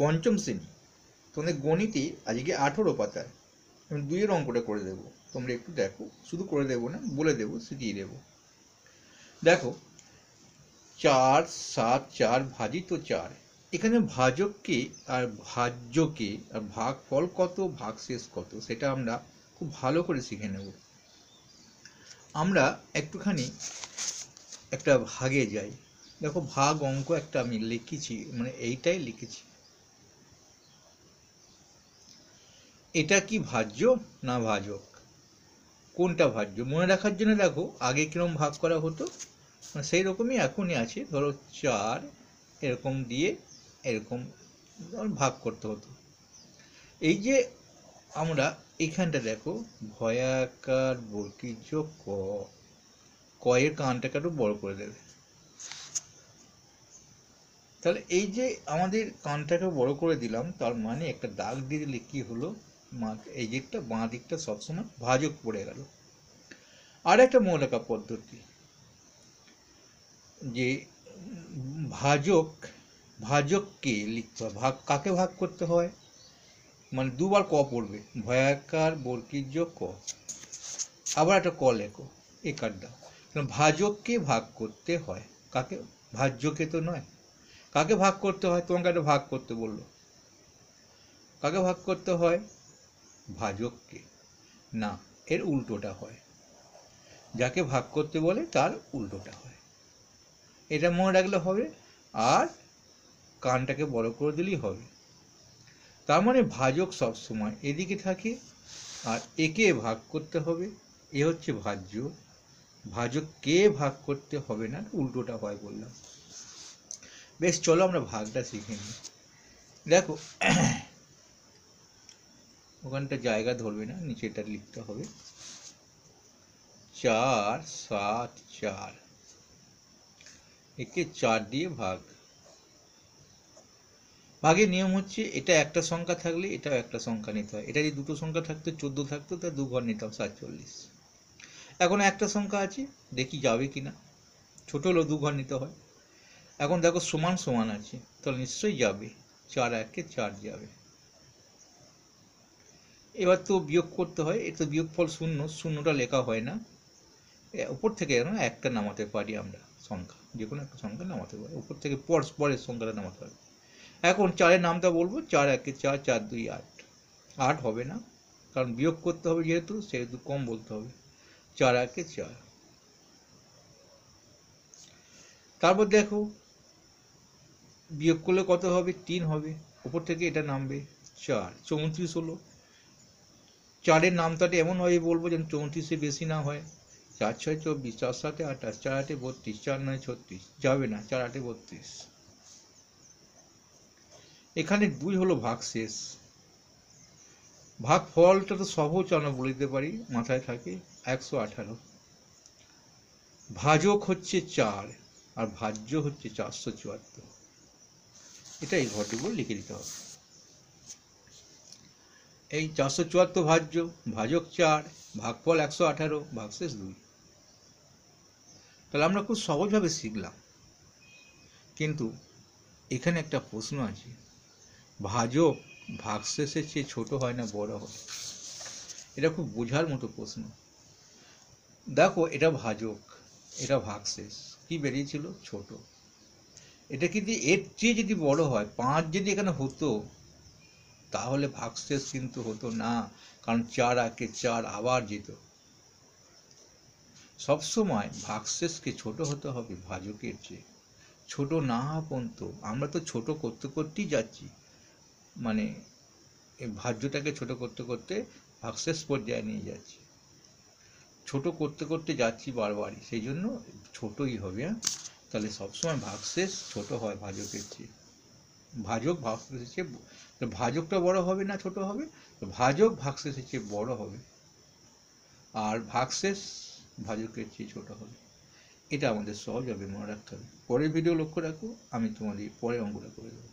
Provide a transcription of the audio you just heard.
পঞ্চম শ্রেণী, তোমাদের গণিতে আজকে 18 পাতায় আমি 2-এর অঙ্কটা করে দেবো, তোমরা একটু দেখো, শুধু করে দেবো না, বলে দেবো, শিখিয়ে দেবো। দেখো 4, 7, 4 ভাজিত 4, এখানে ভাজককে আর ভাজ্যকে আর ভাগফল কত, ভাগশেষ কত, সেটা আমরা খুব ভালো করে শিখে নেব। আমরা একটুখানি একটা ভাগে যাই। দেখো ভাগ অঙ্ক একটা আমি লিখেছি, মানে এইটাই লিখেছি। এটা কি ভাজ্য না ভাজক, কোনটা ভাজ্য মনে রাখার জন্য দেখো আগে কিরকম ভাগ করা হতো, মানে সেই রকমই এখনই আছে। ধরো 4 এরকম দিয়ে এরকম ভাগ করতে হতো। এই যে আমরা এখানটা দেখো ভয়াকার বর্গীজ ক, কয়ের কানটাকে একটু বড় করে দেবে। তাহলে এই যে আমাদের কানটাকে বড় করে দিলাম, তার মানে একটা দাগ দিয়ে দিলে কি হলো, এই দিকটা বাঁ দিকটা সবসময় ভাজক পড়ে গেল। আর একটা মনে রাখা পদ্ধতি, যে ভাজককে লিখতে হয়, ভাগ কাকে ভাগ করতে হয়, মানে দুবার ক পড়বে, ভয়াকার বর্গীজ ক, আবার একটা ক লেখো, এ কাট দাও। ভাজককে ভাগ করতে হয়, কাকে, ভাজ্যকে তো নয়। কাকে ভাগ করতে হয়, তোমাকে একটা ভাগ করতে বললো, কাকে ভাগ করতে হয়, ভাজককে না, এর উল্টোটা হয়, যাকে ভাগ করতে বলে তার উল্টোটা হয়। এটা মনে রাখলে হবে, আর কানটাকে বড় করে দিলেই হবে। তার মানে ভাজক সবসময় এদিকে থাকে, আর একে ভাগ করতে হবে, এ হচ্ছে ভাজ্য, ভাজককে ভাগ করতে হবে না, উল্টোটা হয় বললাম। বেশ, চলো আমরা ভাগটা শিখে নিই। দেখো ওখানটা জায়গা ধরবে না, নিচেটা লিখতে হবে। 4, 7, 4, একে 4 দিয়ে ভাগ। ভাগের নিয়ম হচ্ছে, এটা একটা সংখ্যা থাকলে এটাও একটা সংখ্যা নিতে হয়। এটা যদি দুটো সংখ্যা থাকতো, 14 থাকতো, তা 2 ঘর নিতাম, 47। এখন একটা সংখ্যা আছে, দেখি যাবে কিনা, ছোট হলেও 2 ঘর নিতে হয়। এখন দেখো সমান সমান আছে, তাহলে নিশ্চয়ই যাবে, 4 একে 4 যাবে। এবার তো বিয়োগ করতে হয়, এ তো বিয়োগফল 0, শূন্যটা লেখা হয় না, উপর থেকে একটা নামাতে পারি আমরা, সংখ্যা যে কোনো একটা সংখ্যা নামাতে পারি উপর থেকে, পরের সংখ্যাটা নামাতে পারি। এখন 4-এর নামটা বলবো, 4 একে 4, 4 2 8, 8 হবে না, কারণ বিয়োগ করতে হবে সেহেতু কম বলতে হবে, 4 একে 4। তারপর দেখো বিয়োগ করলে কত হবে, 3 হবে, উপর থেকে এটা নামবে 4, 34 হলো। 4-এর নামটাতে এমনভাবে বলবো যেন 34-এর বেশি না হয়, 4 6 24, 4 7 28, 4 8 32, 4 9 36, যাবে না, 4 8 32। এখানে 2 হলো ভাগশেষ। ভাগফলটা তো সহজ আমরা বলে দিতে পারি, মাথায় থাকে 118। ভাজক হচ্ছে 4 আর ভাজ্য হচ্ছে 474, এটা এই ঘরটুকু লিখে দিতে হবে। এই 474 ভাজ্য, ভাজক 4, ভাগফল 118, ভাগশেষ 2। তাহলে আমরা খুব সহজভাবে শিখলাম। কিন্তু এখানে একটা প্রশ্ন আছে, ভাজক ভাগশেষের চেয়ে ছোট হয় না বড় হয়? এটা খুব বোঝার মতো প্রশ্ন। দেখো এটা ভাজক, এটা ভাগশেষ, কি বেরিয়েছিল, ছোট। এটা কিন্তু এর চেয়ে যদি বড় হয়, 5 যদি এখানে হতো, তাহলে ভাগশেষ কিন্তু হতো না, কারণ 4 একে 4 আবার যেত। সবসময় ভাগশেষকে ছোট হতে হবে ভাজকের চেয়ে, ছোট না হওয়া পর্যন্ত আমরা তো ছোট করতে করতেই যাচ্ছি, মানে এই ভাজ্যটাকে ছোট করতে করতে ভাগশেষ পর্যায়ে নিয়ে যাচ্ছি, ছোট করতে করতে যাচ্ছি বারবারই, সেই জন্য ছোটই হবে। তাহলে সবসময় ভাগশেষ ছোট হয় ভাজকের চেয়ে, ভাজক ভাগশেষের চেয়ে, ভাজকটা বড় হবে না ছোট হবে, ভাজক ভাগশেষের চেয়ে বড় হবে, আর ভাগশেষ ভাজকের চেয়ে ছোট হবে। এটা আমাদের সহজভাবে মনে রাখতে হবে। পরের ভিডিও লক্ষ্য রাখো, আমি তোমাদের পরের অঙ্কটা করে দেবো।